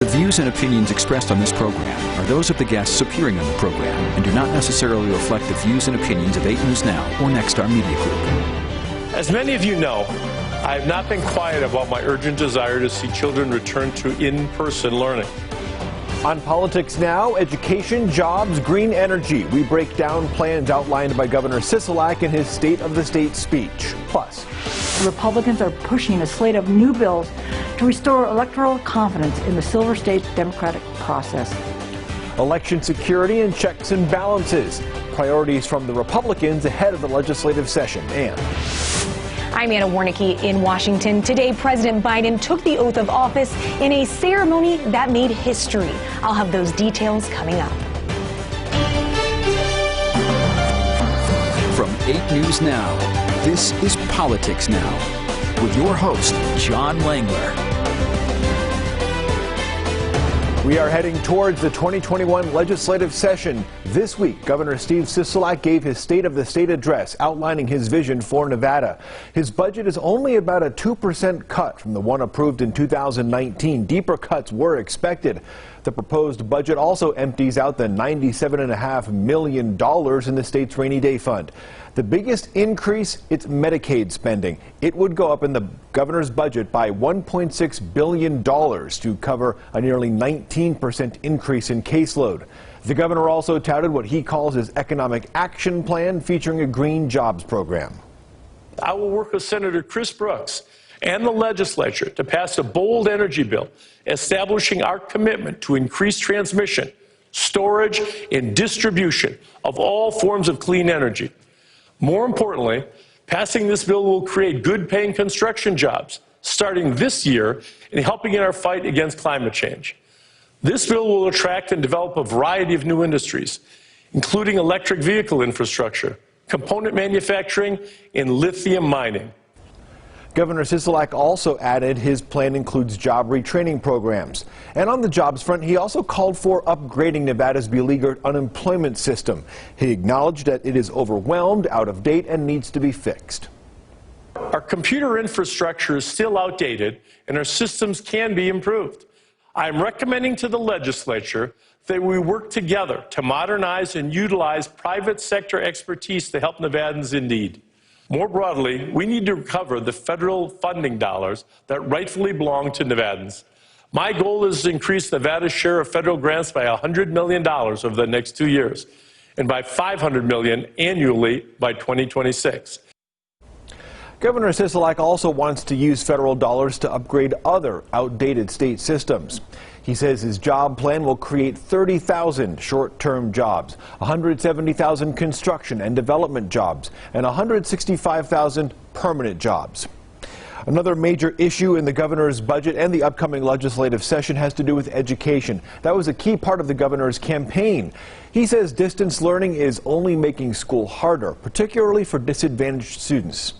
The views and opinions expressed on this program are those of the guests appearing on the program and do not necessarily reflect the views and opinions of 8 News Now or Nexstar Media Group. As many of you know, I have not been quiet about my urgent desire to see children return to in-person learning. On Politics Now, education, jobs, green energy. We break down plans outlined by Governor Sisolak in his State of the State speech. Plus, Republicans are pushing a slate of new bills to restore electoral confidence in the Silver State democratic process. Election security and checks and balances. Priorities from the Republicans ahead of the legislative session. And I'm Anna Warnicki in Washington. Today, President Biden took the oath of office in a ceremony that made history. I'll have those details coming up. From 8 News Now, this is Politics Now with your host, John Langler. We are heading towards the 2021 legislative session. This week, Governor Steve Sisolak gave his State of the State address outlining his vision for Nevada. His budget is only about a 2% cut from the one approved in 2019. Deeper cuts were expected. The proposed budget also empties out the $97.5 million in the state's rainy day fund. The biggest increase, it's Medicaid spending. It would go up in the governor's budget by $1.6 billion to cover a nearly 19% increase in caseload. The governor also touted what he calls his economic action plan, featuring a green jobs program. I will work with Senator Chris Brooks and the legislature to pass a bold energy bill establishing our commitment to increase transmission, storage, and distribution of all forms of clean energy. More importantly, passing this bill will create good-paying construction jobs starting this year and helping in our fight against climate change. This bill will attract and develop a variety of new industries, including electric vehicle infrastructure, component manufacturing, and lithium mining. Governor Sisolak also added his plan includes job retraining programs. And on the jobs front, he also called for upgrading Nevada's beleaguered unemployment system. He acknowledged that it is overwhelmed, out of date, and needs to be fixed. Our computer infrastructure is still outdated, and our systems can be improved. I am recommending to the legislature that we work together to modernize and utilize private sector expertise to help Nevadans in need. More broadly, we need to recover the federal funding dollars that rightfully belong to Nevadans. My goal is to increase Nevada's share of federal grants by $100 million over the next 2 years and by $500 million annually by 2026. Governor Sisolak also wants to use federal dollars to upgrade other outdated state systems. He says his job plan will create 30,000 short-term jobs, 170,000 construction and development jobs, and 165,000 permanent jobs. Another major issue in the governor's budget and the upcoming legislative session has to do with education. That was a key part of the governor's campaign. He says distance learning is only making school harder, particularly for disadvantaged students.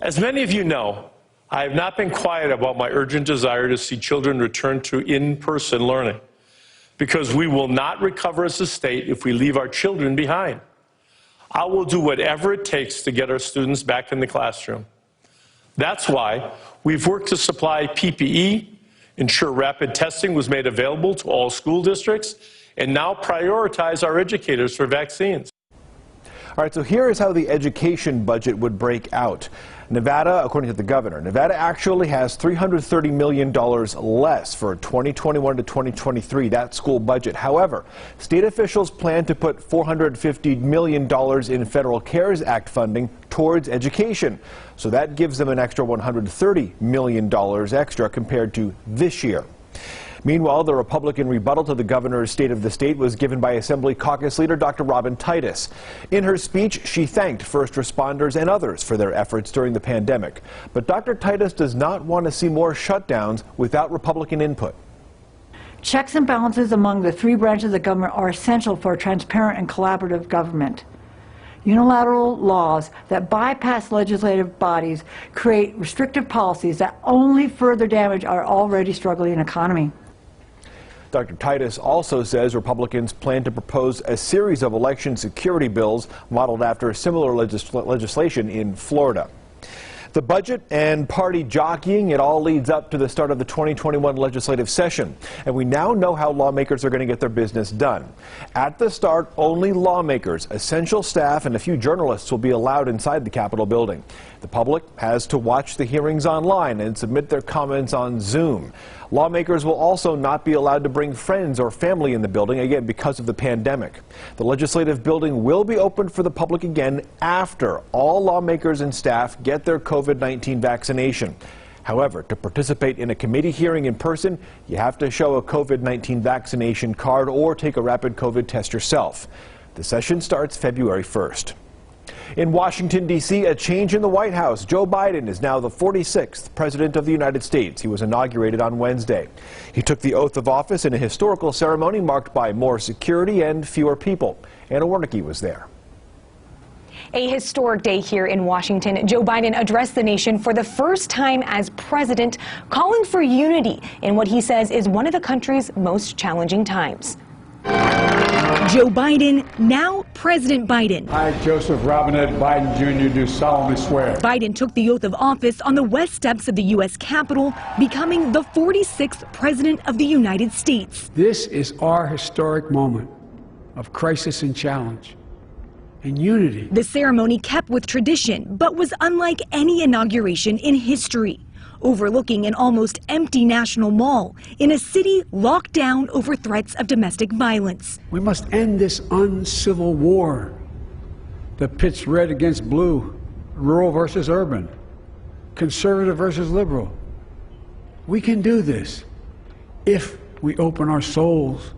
As many of you know, I have not been quiet about my urgent desire to see children return to in-person learning, because we will not recover as a state if we leave our children behind. I will do whatever it takes to get our students back in the classroom. That's why we've worked to supply PPE, ensure rapid testing was made available to all school districts, and now prioritize our educators for vaccines. All right, so here is how the education budget would break out. Nevada, according to the governor, Nevada actually has $330 million less for 2021 to 2023, that school budget. However, state officials plan to put $450 million in Federal CARES Act funding towards education. So that gives them an extra $130 million extra compared to this year. Meanwhile, the Republican rebuttal to the governor's State of the State was given by Assembly Caucus Leader Dr. Robin Titus. In her speech, she thanked first responders and others for their efforts during the pandemic. But Dr. Titus does not want to see more shutdowns without Republican input. Checks and balances among the three branches of government are essential for a transparent and collaborative government. Unilateral laws that bypass legislative bodies create restrictive policies that only further damage our already struggling economy. Dr. Titus also says Republicans plan to propose a series of election security bills modeled after similar legislation in Florida. The budget and party jockeying, it all leads up to the start of the 2021 legislative session. And we now know how lawmakers are going to get their business done. At the start, only lawmakers, essential staff, and a few journalists will be allowed inside the Capitol building. The public has to watch the hearings online and submit their comments on Zoom. Lawmakers will also not be allowed to bring friends or family in the building, again, because of the pandemic. The legislative building will be open for the public again after all lawmakers and staff get their COVID-19 vaccination. However, to participate in a committee hearing in person, you have to show a COVID-19 vaccination card or take a rapid COVID test yourself. The session starts February 1st. In Washington, D.C., a change in the White House. Joe Biden is now the 46th President of the United States. He was inaugurated on Wednesday. He took the oath of office in a historical ceremony marked by more security and fewer people. Anna Warnicki was there. A historic day here in Washington. Joe Biden addressed the nation for the first time as president, calling for unity in what he says is one of the country's most challenging times. Joe Biden, now President Biden. I, Joseph Robinette Biden Jr., do solemnly swear. Biden took the oath of office on the west steps of the U.S. Capitol, becoming the 46th President of the United States. This is our historic moment of crisis and challenge and unity. The ceremony kept with tradition, but was unlike any inauguration in history. Overlooking an almost empty National Mall in a city locked down over threats of domestic violence. We must end this uncivil war that pits red against blue, rural versus urban, conservative versus liberal. We can do this if we open our souls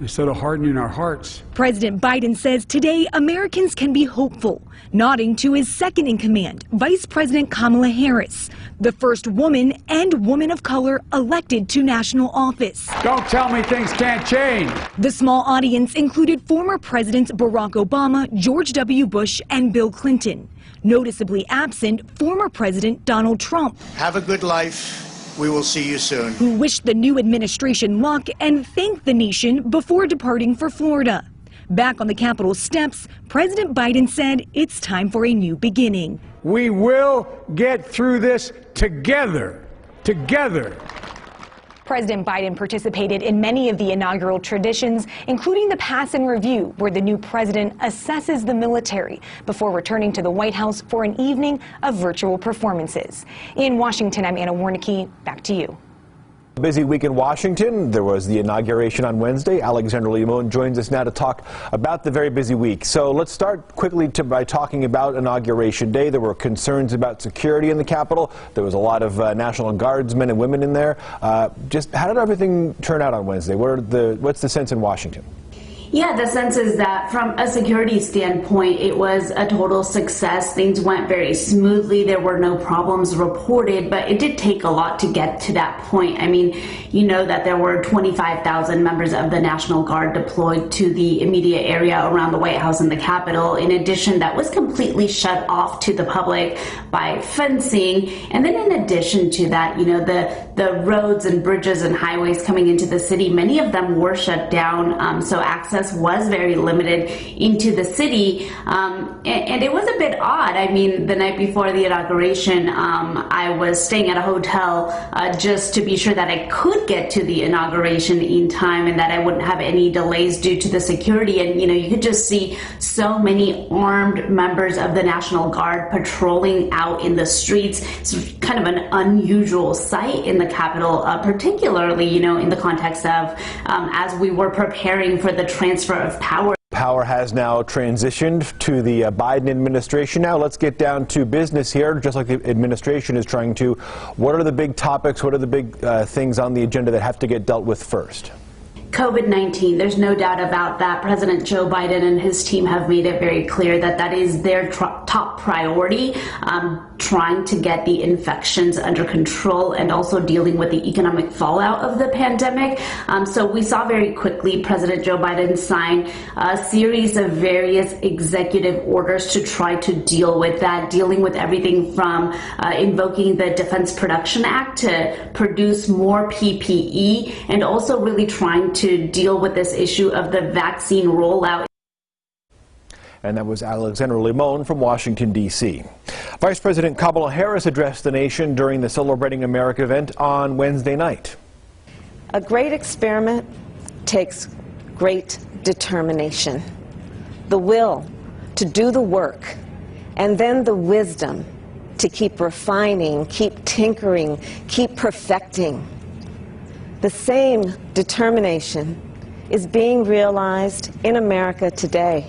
instead of hardening our hearts. President Biden says today Americans can be hopeful, nodding to his second in command, Vice President Kamala Harris, the first woman and woman of color elected to national office. Don't tell me things can't change. The small audience included former Presidents Barack Obama, George W. Bush, and Bill Clinton. Noticeably absent, former President Donald Trump. Have a good life. We will see you soon. Who wished the new administration luck and thanked the nation before departing for Florida. Back on the Capitol steps, President Biden said it's time for a new beginning. We will get through this together. Together. President Biden participated in many of the inaugural traditions, including the pass and review, where the new president assesses the military before returning to the White House for an evening of virtual performances. In Washington, I'm Anna Warnicki. Back to you. A busy week in Washington. There was the inauguration on Wednesday. Alexandra Limon joins us now to talk about the very busy week. So let's start quickly by talking about Inauguration Day. There were concerns about security in the Capitol. There was a lot of National Guardsmen and women in there. Just how did everything turn out on Wednesday? What's the sense in Washington? Yeah, the sense is that from a security standpoint, it was a total success. Things went very smoothly. There were no problems reported, but it did take a lot to get to that point. I mean, you know that there were 25,000 members of the National Guard deployed to the immediate area around the White House and the Capitol. In addition, that was completely shut off to the public by fencing. And then in addition to that, you know, the roads and bridges and highways coming into the city, many of them were shut down, so access was very limited into the city, and it was a bit odd. I mean, the night before the inauguration, I was staying at a hotel just to be sure that I could get to the inauguration in time and that I wouldn't have any delays due to the security. And you know, you could just see so many armed members of the National Guard patrolling out in the streets. It's kind of an unusual sight in the Capitol, particularly, you know, in the context of as we were preparing for the transfer of power. Power has now transitioned to the Biden administration. Now let's get down to business here, just like the administration is trying to. What are the big topics? What are the big things on the agenda that have to get dealt with first? COVID-19, there's no doubt about that. President Joe Biden and his team have made it very clear that that is their top priority, trying to get the infections under control and also dealing with the economic fallout of the pandemic. So we saw very quickly President Joe Biden sign a series of various executive orders to try to deal with that, dealing with everything from invoking the Defense Production Act to produce more PPE, and also really trying to deal with this issue of the vaccine rollout. And that was Alexandra Limon from Washington, D.C. Vice President Kamala Harris addressed the nation during the Celebrating America event on Wednesday night. A great experiment takes great determination, the will to do the work, and then the wisdom to keep refining, keep tinkering, keep perfecting. The same determination is being realized in America today.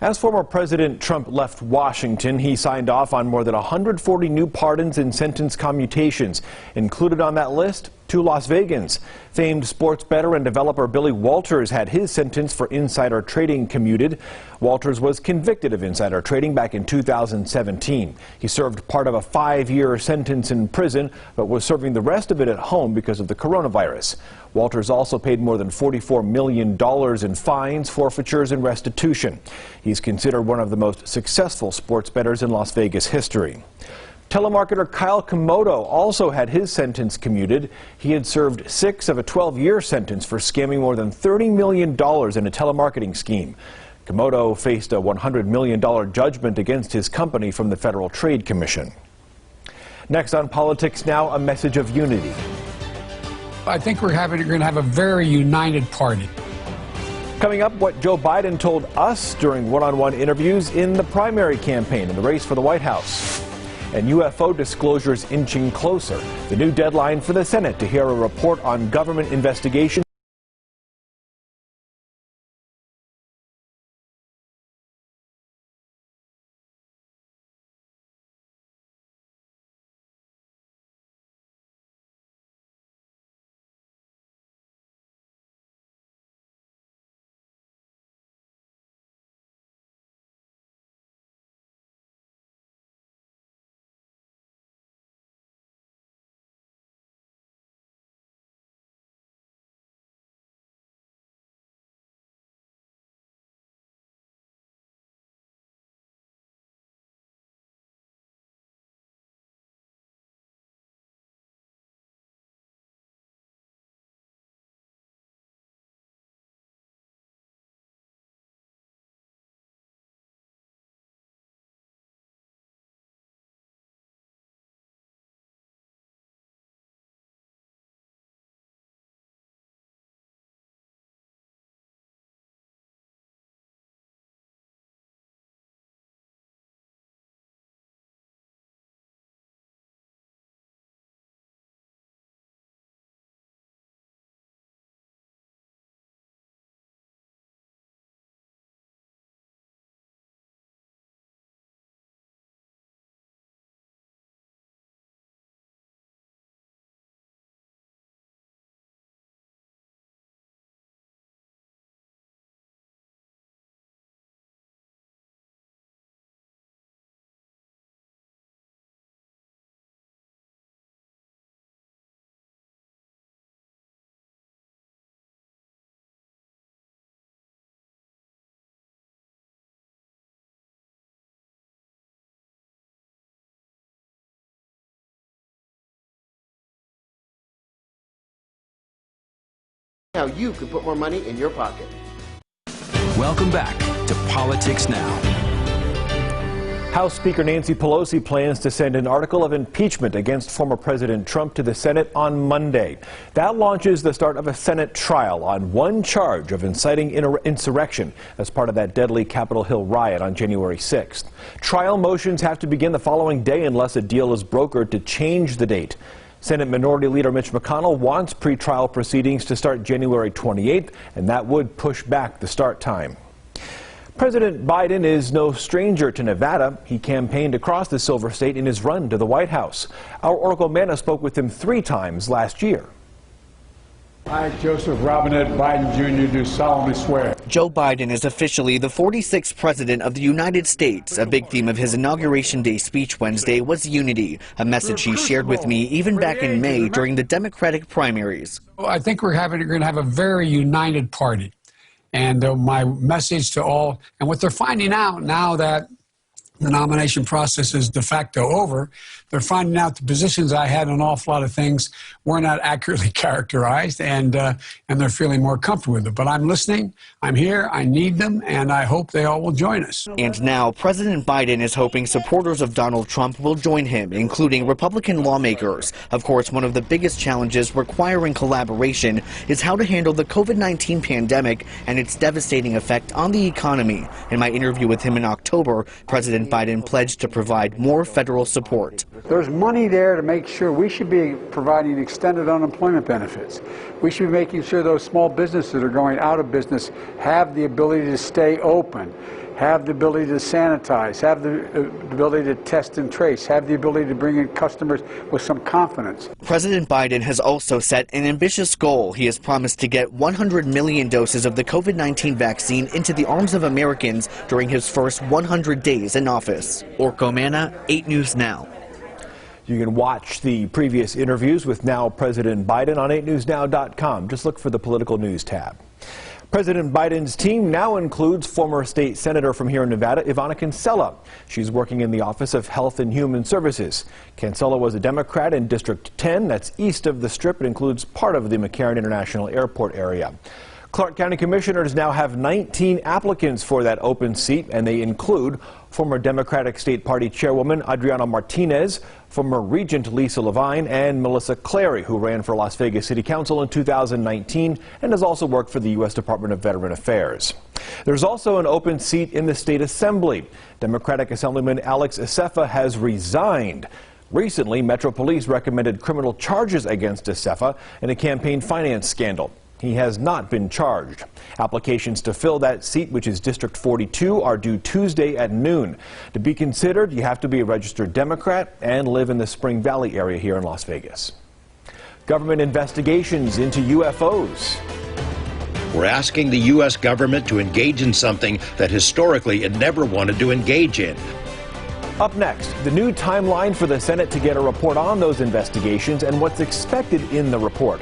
As former President Trump left Washington, he signed off on more than 140 new pardons and sentence commutations. Included on that list, 2 Las Vegans. Famed sports bettor and developer Billy Walters had his sentence for insider trading commuted. Walters was convicted of insider trading back in 2017. He served part of a 5-year sentence in prison, but was serving the rest of it at home because of the coronavirus. Walters also paid more than $44 million in fines, forfeitures, and restitution. He's considered one of the most successful sports bettors in Las Vegas history. Telemarketer Kyle Komodo also had his sentence commuted. He had served 6 of a 12-year sentence for scamming more than $30 million in a telemarketing scheme. Komodo faced a $100 million judgment against his company from the Federal Trade Commission. Next on Politics Now, a message of unity. I think we're going to have a very united party. Coming up, what Joe Biden told us during one-on-one interviews in the primary campaign in the race for the White House. And UFO disclosures inching closer. The new deadline for the Senate to hear a report on government investigation. How you can put more money in your pocket. Welcome back to Politics Now. House Speaker Nancy Pelosi plans to send an article of impeachment against former President Trump to the Senate on Monday. That launches the start of a Senate trial on one charge of inciting insurrection as part of that deadly Capitol Hill riot on January 6th. Trial motions have to begin the following day unless a deal is brokered to change the date. Senate Minority Leader Mitch McConnell wants pretrial proceedings to start January 28th, and that would push back the start time. President Biden is no stranger to Nevada. He campaigned across the Silver State in his run to the White House. Our Oracle Manna spoke with him 3 times last year. I, Joseph Robinette Biden Jr., do solemnly swear. Joe Biden is officially the 46th President of the United States. A big theme of his Inauguration Day speech Wednesday was unity, a message he shared with me even back in May during the Democratic primaries. I think we're going to have a very united party. And my message to all, and what they're finding out now that The nomination process is de facto over. They're finding out the positions I had on an awful lot of things were not accurately characterized, and they're feeling more comfortable with it. But I'm listening. I'm here. I need them, and I hope they all will join us. And now President Biden is hoping supporters of Donald Trump will join him, including Republican lawmakers. Of course, one of the biggest challenges requiring collaboration is how to handle the COVID-19 pandemic and its devastating effect on the economy. In my interview with him in October, President Biden pledged to provide more federal support. There's money there to make sure we should be providing extended unemployment benefits. We should be making sure those small businesses that are going out of business have the ability to stay open, have the ability to sanitize, have the ability to test and trace, have the ability to bring in customers with some confidence. President Biden has also set an ambitious goal. He has promised to get 100 million doses of the COVID-19 vaccine into the arms of Americans during his first 100 days in office. Orko Manna, 8 News Now. You can watch the previous interviews with now President Biden on 8newsnow.com. Just look for the political news tab. President Biden's team now includes former state senator from here in Nevada, Ivana Kinsella. She's working in the Office of Health and Human Services. Kinsella was a Democrat in District 10, that's east of the Strip. It includes part of the McCarran International Airport area. Clark County Commissioners now have 19 applicants for that open seat, and they include former Democratic State Party Chairwoman Adriana Martinez, former Regent Lisa Levine, and Melissa Clary, who ran for Las Vegas City Council in 2019 and has also worked for the U.S. Department of Veteran Affairs. There's also an open seat in the State Assembly. Democratic Assemblyman Alex Acefa has resigned. Recently, Metro Police recommended criminal charges against Acefa in a campaign finance scandal. He has not been charged. Applications to fill that seat, which is District 42, are due Tuesday at noon. To be considered, you have to be a registered Democrat and live in the Spring Valley area here in Las Vegas. Government investigations into UFOs. We're asking the U.S. government to engage in something that historically it never wanted to engage in. Up next, the new timeline for the Senate to get a report on those investigations and what's expected in the report.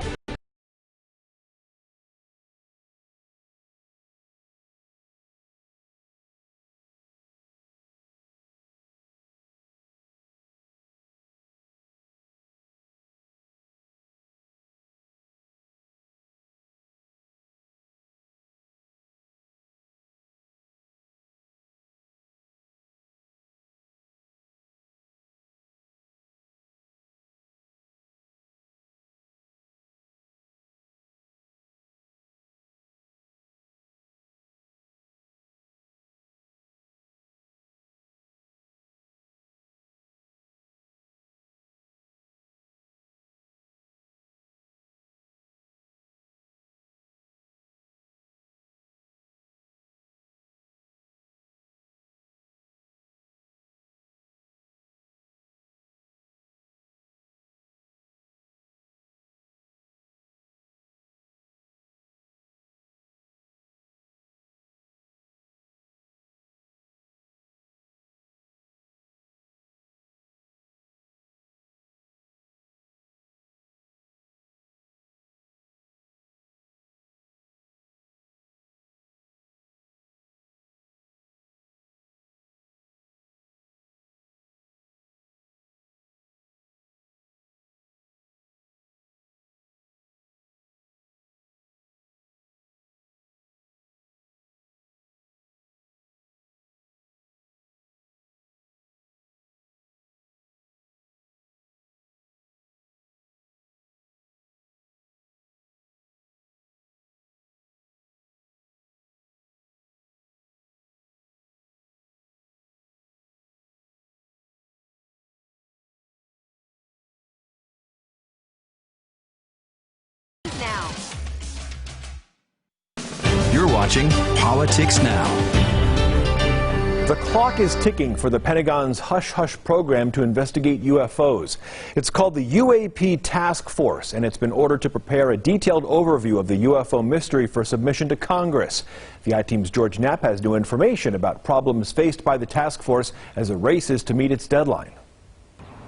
You're watching Politics Now. The clock is ticking for the Pentagon's Hush Hush program to investigate UFOs. It's called the Uap Task Force, and it's been ordered to prepare a detailed overview of the UFO mystery for submission to Congress. The I-Team's George Knapp has new information about problems faced by the task force as it races to meet its deadline.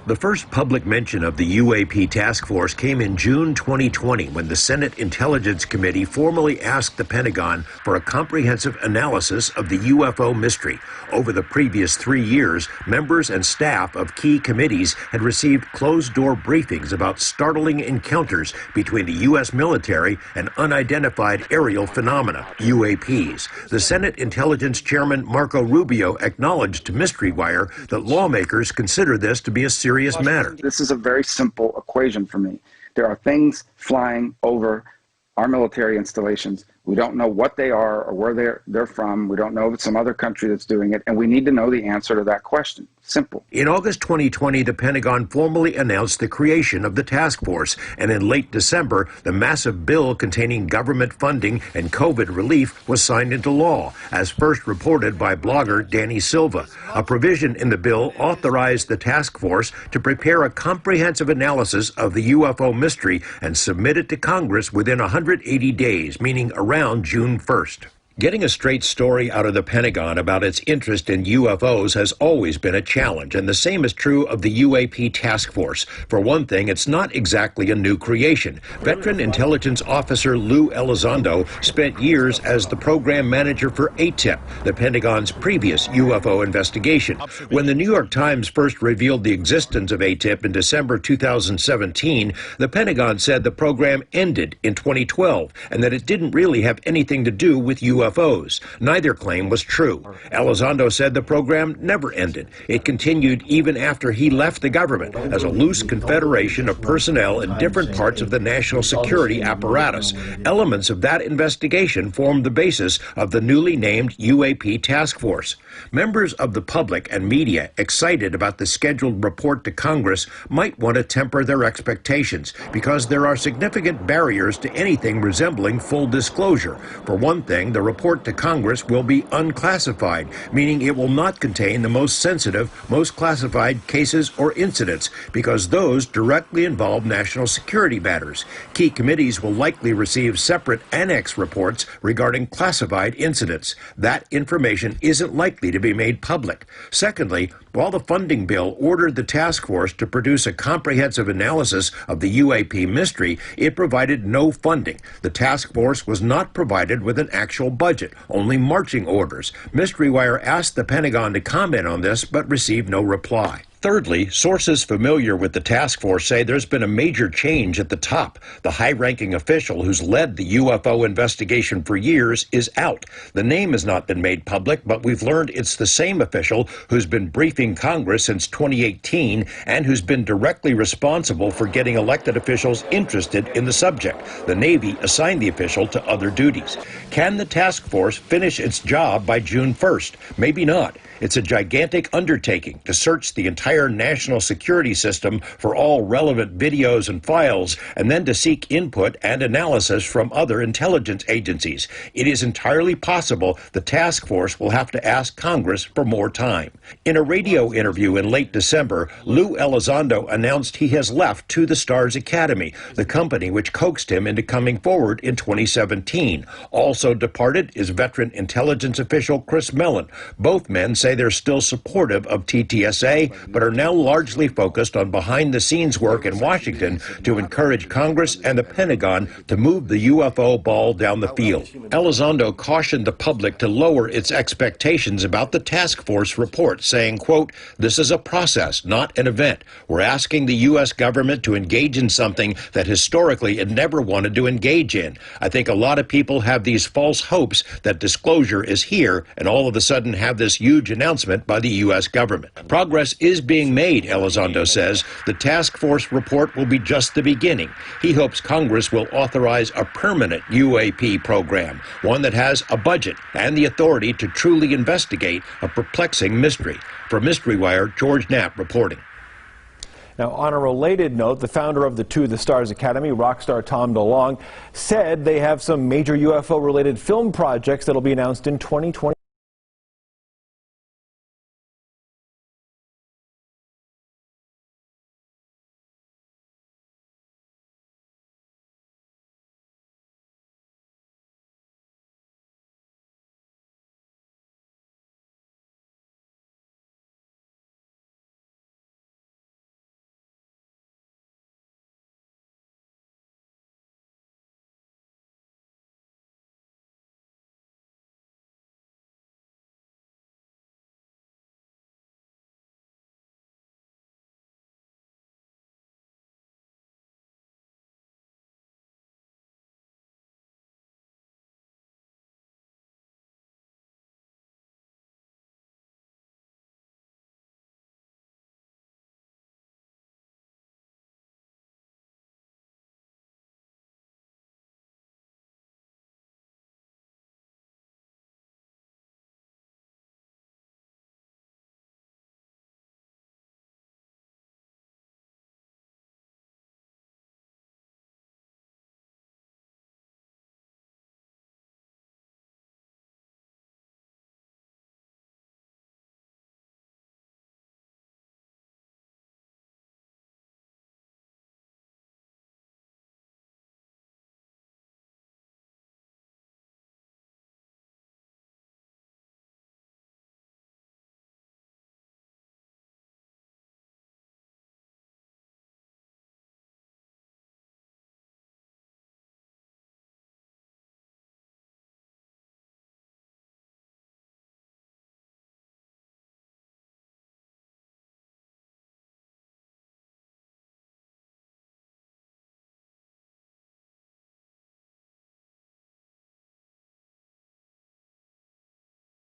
The first public mention of the UAP task force came in June 2020 when the Senate Intelligence Committee formally asked the Pentagon for a comprehensive analysis of the UFO mystery. Over the previous 3 years, members and staff of key committees had received closed-door briefings about startling encounters between the U.S. military and unidentified aerial phenomena, UAPs. The Senate Intelligence Chairman Marco Rubio acknowledged to Mystery Wire that lawmakers consider this to be a serious matter. This is a very simple equation for me. There are things flying over our military installations. We don't know what they are or where they're from. We don't know if it's some other country that's doing it, and we need to know the answer to that question. Simple. In August 2020, the Pentagon formally announced the creation of the task force, and in late December, the massive bill containing government funding and COVID relief was signed into law, as first reported by blogger Danny Silva. A provision in the bill authorized the task force to prepare a comprehensive analysis of the UFO mystery and submit it to Congress within 180 days, meaning around June 1st. Getting a straight story out of the Pentagon about its interest in UFOs has always been a challenge, and the same is true of the UAP task force. For one thing, it's not exactly a new creation. Veteran intelligence officer Lou Elizondo spent years as the program manager for ATIP, the Pentagon's previous UFO investigation. When the New York Times first revealed the existence of ATIP in December 2017, the Pentagon said the program ended in 2012 and that it didn't really have anything to do with UFOs. Neither claim was true. Elizondo said the program never ended. It continued even after he left the government as a loose confederation of personnel in different parts of the national security apparatus. Elements of that investigation formed the basis of the newly named UAP task force. Members of the public and media excited about the scheduled report to Congress might want to temper their expectations because there are significant barriers to anything resembling full disclosure. For one thing, the report to Congress will be unclassified, meaning it will not contain the most sensitive, most classified cases or incidents, because those directly involve national security matters. Key committees will likely receive separate annex reports regarding classified incidents. That information isn't likely to be made public. Secondly, while the funding bill ordered the task force to produce a comprehensive analysis of the UAP mystery, it provided no funding. The task force was not provided with an actual budget, only marching orders. Mystery Wire asked the Pentagon to comment on this, but received no reply. Thirdly, sources familiar with the task force say there's been a major change at the top. The high-ranking official who's led the UFO investigation for years is out. The name has not been made public, but we've learned it's the same official who's been briefing Congress since 2018 and who's been directly responsible for getting elected officials interested in the subject. The Navy assigned the official to other duties. Can the task force finish its job by June 1st? Maybe not. It's a gigantic undertaking to search the entire national security system for all relevant videos and files, and then to seek input and analysis from other intelligence agencies. It is entirely possible the task force will have to ask Congress for more time. In a radio interview in late December, Lou Elizondo announced he has left To the Stars Academy, the company which coaxed him into coming forward in 2017. Also departed is veteran intelligence official Chris Mellon. Both men say they're still supportive of TTSA, but are now largely focused on behind-the-scenes work in Washington to encourage Congress and the Pentagon to move the UFO ball down the field. Elizondo cautioned the public to lower its expectations about the task force report, saying, quote, "This is a process, not an event. We're asking the U.S. government to engage in something that historically it never wanted to engage in. I think a lot of people have these false hopes that disclosure is here and all of a sudden have this huge announcement by the U.S. government. Progress is being made, Elizondo says. The task force report will be just the beginning. He hopes Congress will authorize a permanent UAP program, one that has a budget and the authority to truly investigate a perplexing mystery. For Mystery Wire, George Knapp reporting. Now, on a related note, the founder of the To the Stars Academy, rock star Tom DeLonge, said they have some major UFO-related film projects that will be announced in 2020.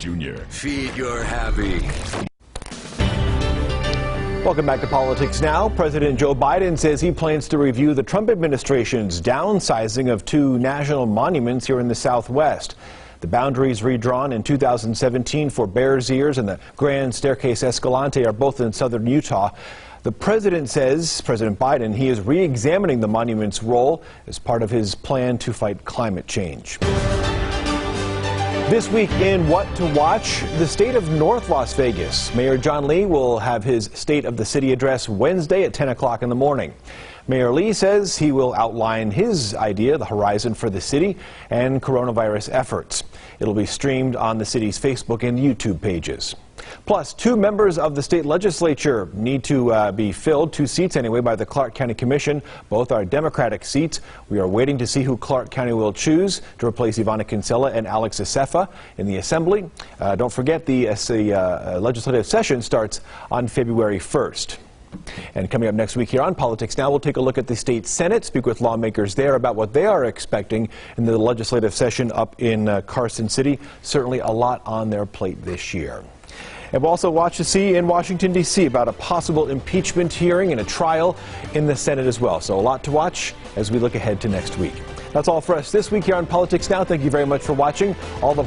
Jr. Feed your happy. Welcome back to Politics Now. President Joe Biden says he plans to review the Trump administration's downsizing of 2 national monuments here in the Southwest. The boundaries redrawn in 2017 for Bears Ears and the Grand Staircase Escalante are both in southern Utah. The president says, President Biden, he is re-examining the monument's role as part of his plan to fight climate change. This week in What to Watch, the state of North Las Vegas. Mayor John Lee will have his State of the City address Wednesday at 10 o'clock in the morning. Mayor Lee says he will outline his idea, the horizon for the city, and coronavirus efforts. It'll be streamed on the city's Facebook and YouTube pages. Plus, 2 members of the state legislature need to be filled, 2 seats anyway, by the Clark County Commission. Both are Democratic seats. We are waiting to see who Clark County will choose to replace Ivana Kinsella and Alex Acefa in the Assembly. Don't forget, the legislative session starts on February 1st. And coming up next week here on Politics Now, we'll take a look at the state Senate, speak with lawmakers there about what they are expecting in the legislative session up in Carson City. Certainly a lot on their plate this year. And we'll also watch to see in Washington, D.C. about a possible impeachment hearing and a trial in the Senate as well. So a lot to watch as we look ahead to next week. That's all for us this week here on Politics Now. Thank you very much for watching. All the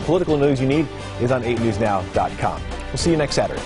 political news you need is on 8newsnow.com. We'll see you next Saturday.